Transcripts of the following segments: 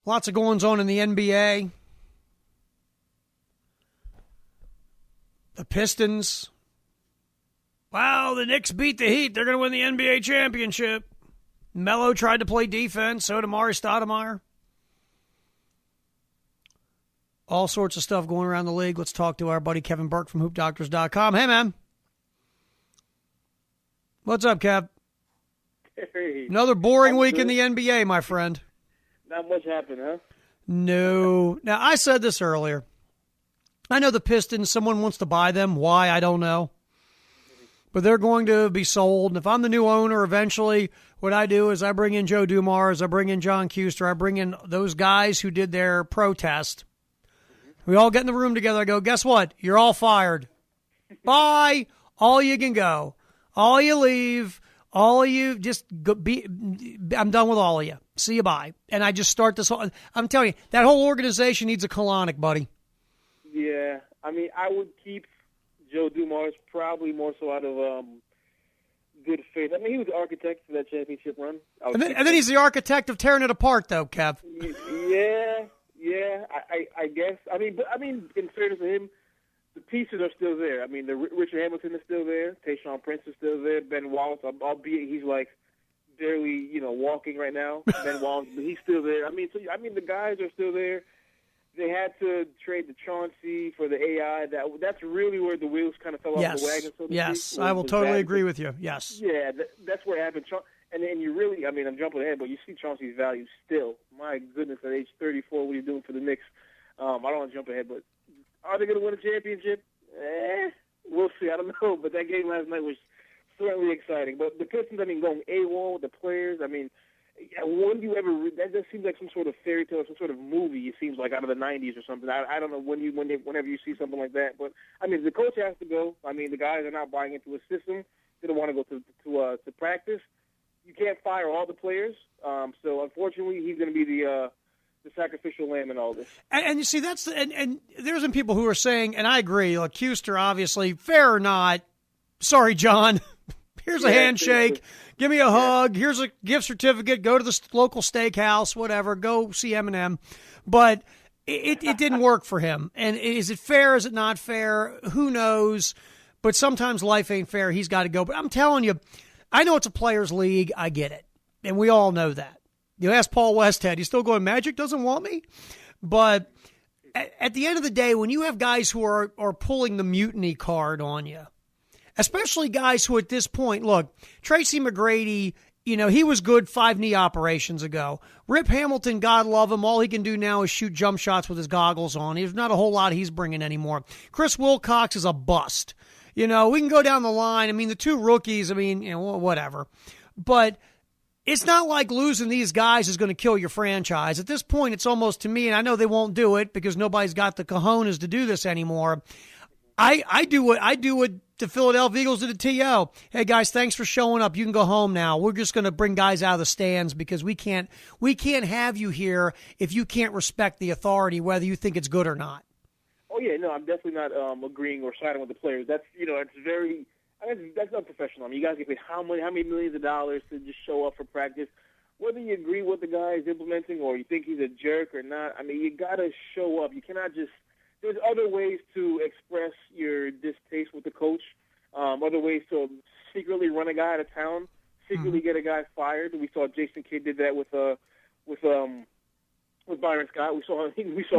Lots of goings on in the NBA. The Pistons. Wow, the Knicks beat the Heat. They're going to win the NBA championship. Melo tried to play defense. So did Amari Stoudemire. All sorts of stuff going around the league. Let's talk to our buddy Kevin Burke from HoopDoctors.com. Hey, man. What's up, Kev? Hey. Another boring week in the NBA, my friend. Not much happened, huh? No. Now, I said this earlier. I know the Pistons, someone wants to buy them. Why, I don't know. But they're going to be sold. And if I'm the new owner eventually, what I do is I bring in Joe Dumars, I bring in John Kuster, I bring in those guys who did their protest. We all get in the room together. I go, guess what? You're all fired. Bye. All you can go. All you leave. All of you just go I'm done with all of you. See you, bye. And I just start this whole, I'm telling you, that whole organization needs a colonic, buddy. Yeah. I mean, I would keep Joe Dumars probably more so out of good faith. I mean, he was the architect for that championship run. And then he's the architect of tearing it apart, though, Kev. Yeah, I guess. I mean, in fairness to him, the pieces are still there. I mean, the Richard Hamilton is still there. Tayshaun Prince is still there. Ben Wallace, albeit he's like barely, walking right now. Ben Wallace, but he's still there. I mean, the guys are still there. They had to trade the Chauncey for the AI. That's really where the wheels kind of fell off the wagon. So to speak, I will totally agree with you. Yes. Yeah, that's what happened. And then you really, I mean, I'm jumping ahead, but you see Chauncey's value still. My goodness, at age 34, what he's doing for the Knicks. I don't want to jump ahead, but are they going to win a championship? We'll see. I don't know. But that game last night was certainly exciting. But the Pistons, I mean, going AWOL with the players, I mean, when do you ever that just seems like some sort of fairy tale, some sort of movie, it seems like out of the 90s or something. I don't know whenever you see something like that. But, I mean, the coach has to go. I mean, the guys are not buying into a system. They don't want to go to practice. You can't fire all the players. So, unfortunately, he's going to be the sacrificial lamb in all this. And you see, and there's some people who are saying, and I agree, like Kuster, obviously, fair or not, sorry, John, here's a handshake, give me a hug, here's a gift certificate, go to the local steakhouse, whatever, go see Eminem. But it didn't work for him. And is it fair? Is it not fair? Who knows? But sometimes life ain't fair. He's got to go. But I'm telling you, I know it's a players' league. I get it. And we all know that. You ask Paul Westhead, he's still going, Magic doesn't want me? But at the end of the day, when you have guys who are pulling the mutiny card on you, especially guys who at this point, look, Tracy McGrady, he was good 5 knee operations ago. Rip Hamilton, God love him, all he can do now is shoot jump shots with his goggles on. There's not a whole lot he's bringing anymore. Chris Wilcox is a bust. We can go down the line. I mean, the 2 rookies, whatever. But it's not like losing these guys is going to kill your franchise. At this point, it's almost, to me, and I know they won't do it because nobody's got the cojones to do this anymore. I do what the Philadelphia Eagles did to T.O. Hey, guys, thanks for showing up. You can go home now. We're just going to bring guys out of the stands because we can't have you here if you can't respect the authority, whether you think it's good or not. Oh, yeah, no, I'm definitely not agreeing or siding with the players. That's, it's very... that's unprofessional. I mean, you guys get paid how many millions of dollars to just show up for practice. Whether you agree with the guy is implementing or you think he's a jerk or not, I mean, you got to show up. You cannot just – there's other ways to express your distaste with the coach, other ways to secretly run a guy out of town, secretly get a guy fired. We saw Jason Kidd did that with Byron Scott. We saw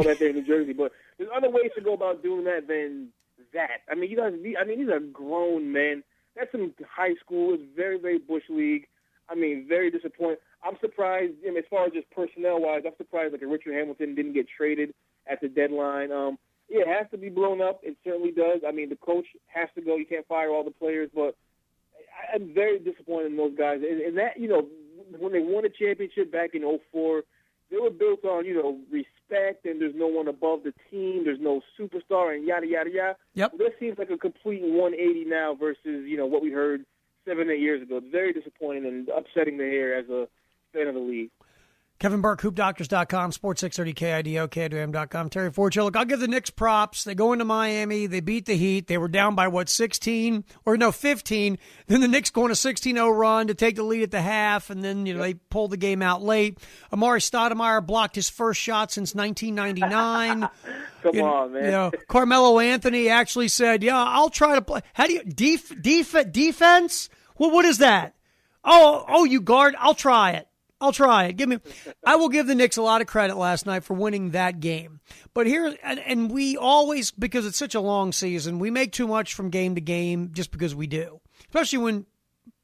that there in New Jersey. But there's other ways to go about doing that than that. I mean, these are grown men. That's in high school. It's very, very Bush League. I mean, very disappointing. I'm surprised, as far as just personnel-wise, I'm surprised like a Richard Hamilton didn't get traded at the deadline. It has to be blown up. It certainly does. I mean, the coach has to go. You can't fire all the players, but I'm very disappointed in those guys. And that, when they won a championship back in '04, they were built on, respect, and there's no one above the team. There's no superstar, and yada, yada, yada. Yep. This seems like a complete 180 now versus, what we heard 7, 8 years ago. It's very disappointing and upsetting to hear as a fan of the league. Kevin Burke, HoopDoctors.com, Sports 630 KIDO, KIDOAM.com. Terry Fortune. Look, I'll give the Knicks props. They go into Miami. They beat the Heat. They were down by, 15? Then the Knicks go on a 16-0 run to take the lead at the half, and then, they pulled the game out late. Amari Stoudemire blocked his first shot since 1999. Come on, man. Carmelo Anthony actually said, I'll try to play. How do you, defense? Well, what is that? Oh, you guard? I'll try it. I will give the Knicks a lot of credit last night for winning that game. But here, and we always, because it's such a long season, we make too much from game to game just because we do, especially when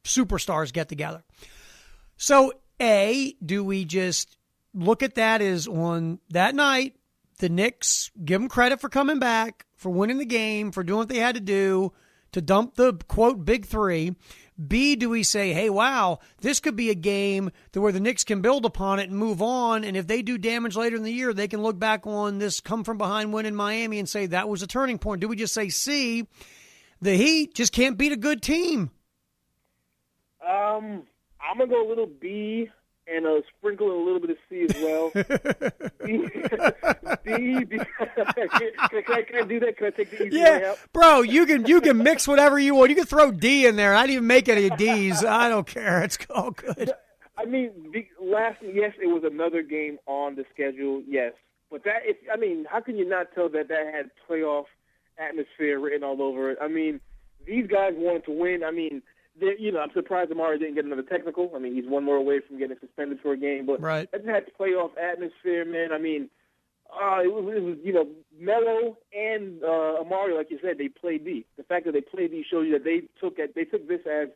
superstars get together. So, do we just look at that as on that night, the Knicks, give them credit for coming back, for winning the game, for doing what they had to do to dump the, quote, big three? B, do we say, hey, wow, this could be a game where the Knicks can build upon it and move on, and if they do damage later in the year, they can look back on this come-from-behind win in Miami and say that was a turning point? Do we just say, C, the Heat just can't beat a good team? I'm going to go a little B and sprinkle in a little bit of C as well. D. Can I do that? Can I take the easy way out? Bro, you can mix whatever you want. You can throw D in there. I didn't even make any D's. I don't care. It's all good. I mean, yes, it was another game on the schedule, yes. But how can you not tell that had playoff atmosphere written all over it? I mean, these guys wanted to win. I mean, I'm surprised Amari didn't get another technical. I mean, he's one more away from getting suspended for a game. But right. It had playoff atmosphere, man. I mean, it was Melo and Amari, like you said, they played D. The fact that they played D shows you that they took this as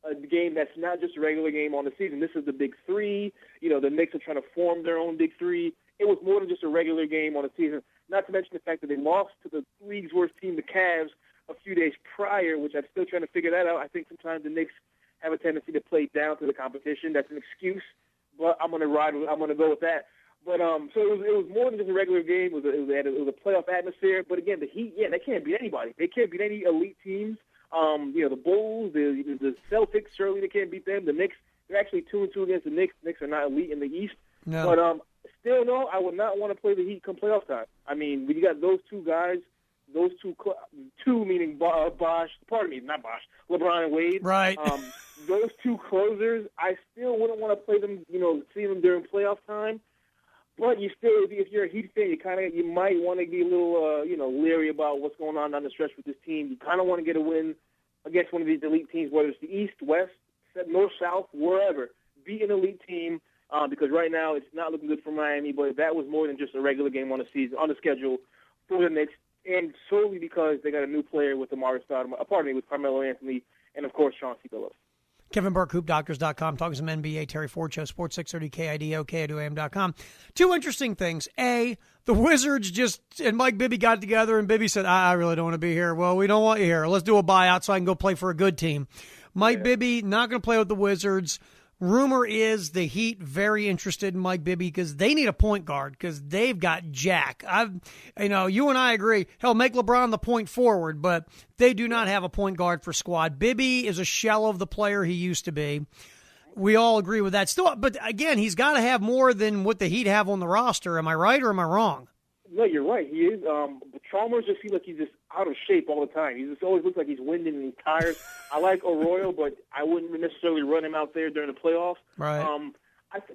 a game that's not just a regular game on the season. This is the big three. The Knicks are trying to form their own big three. It was more than just a regular game on the season. Not to mention the fact that they lost to the league's worst team, the Cavs, a few days prior, which I'm still trying to figure that out. I think sometimes the Knicks have a tendency to play down to the competition. That's an excuse, but I'm going to go with that. But so it was more than just a regular game. It was a playoff atmosphere. But again, the Heat, they can't beat anybody. They can't beat any elite teams. The Bulls, the Celtics, certainly they can't beat them. The Knicks, they're actually 2-2 against the Knicks. The Knicks are not elite in the East. No. But still, no, I would not want to play the Heat come playoff time. I mean, when you got those two guys. Those two meaning Bosh, pardon me, not Bosh, LeBron and Wade. Right. Those two closers, I still wouldn't want to play them, see them during playoff time. But you still, if you're a Heat fan, you might want to be a little, leery about what's going on down the stretch with this team. You kind of want to get a win against one of these elite teams, whether it's the East, West, North, South, wherever. Be an elite team because right now it's not looking good for Miami. But that was more than just a regular game on the schedule for the Knicks. And solely because they got a new player with Amari Stoudemire, with Carmelo Anthony, and, of course, Chauncey Billups. Kevin Burke, HoopDoctors.com, talking some NBA, Terry Ford Show, Sports 630 KIDO, KIDOAM.com. Two interesting things. A, the Wizards and Mike Bibby got together, and Bibby said, I really don't want to be here. Well, we don't want you here. Let's do a buyout so I can go play for a good team. Mike Bibby not going to play with the Wizards. Rumor is the Heat very interested in Mike Bibby because they need a point guard because they've got Jack. You and I agree. Hell, make LeBron the point forward, but they do not have a point guard for squad. Bibby is a shell of the player he used to be. We all agree with that. Still, but again, he's got to have more than what the Heat have on the roster. Am I right or am I wrong? No, you're right. He is. But Chalmers just seems like he's just out of shape all the time. He just always looks like he's winded and he's tired. I like Arroyo, but I wouldn't necessarily run him out there during the playoffs. Right.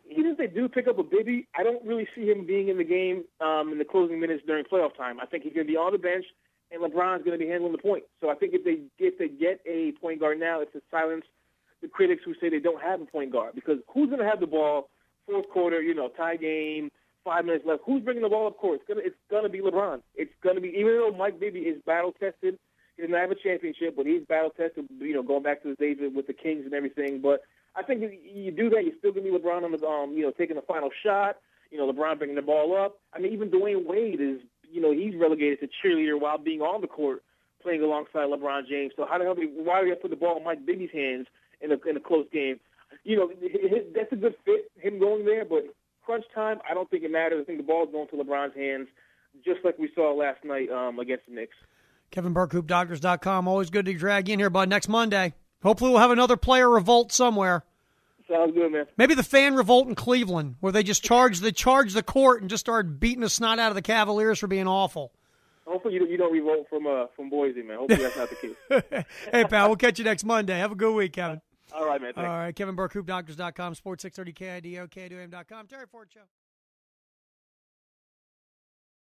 Even if they do pick up a Bibby, I don't really see him being in the game in the closing minutes during playoff time. I think he's going to be on the bench, and LeBron's going to be handling the point. So I think if they get a point guard now, it's to silence the critics who say they don't have a point guard. Because who's going to have the ball fourth quarter, tie game, 5 minutes left. Who's bringing the ball up court? It's gonna be LeBron. It's gonna be, even though Mike Bibby is battle tested. He doesn't have a championship, but he's battle tested. Going back to his days with the Kings and everything. But I think if you do that, you're still gonna be LeBron on the taking the final shot. LeBron bringing the ball up. I mean, even Dwayne Wade is he's relegated to cheerleader while being on the court playing alongside LeBron James. So why do you have to put the ball in Mike Bibby's hands in a close game? That's a good fit, him going there, but crunch time, I don't think it matters. I think the ball is going to LeBron's hands, just like we saw last night against the Knicks. Kevin Burke, HoopDoctors.com. Always good to drag you in here, bud. Next Monday. Hopefully we'll have another player revolt somewhere. Sounds good, man. Maybe the fan revolt in Cleveland, where they just charged the court and just started beating the snot out of the Cavaliers for being awful. Hopefully you don't revolt from Boise, man. Hopefully that's not the case. Hey, pal, we'll catch you next Monday. Have a good week, Kevin. All right, man. All right, Kevin Burke, HoopDoctors.com, Sports 630 KIDO, KIDOAM.com. Terry Ford Show.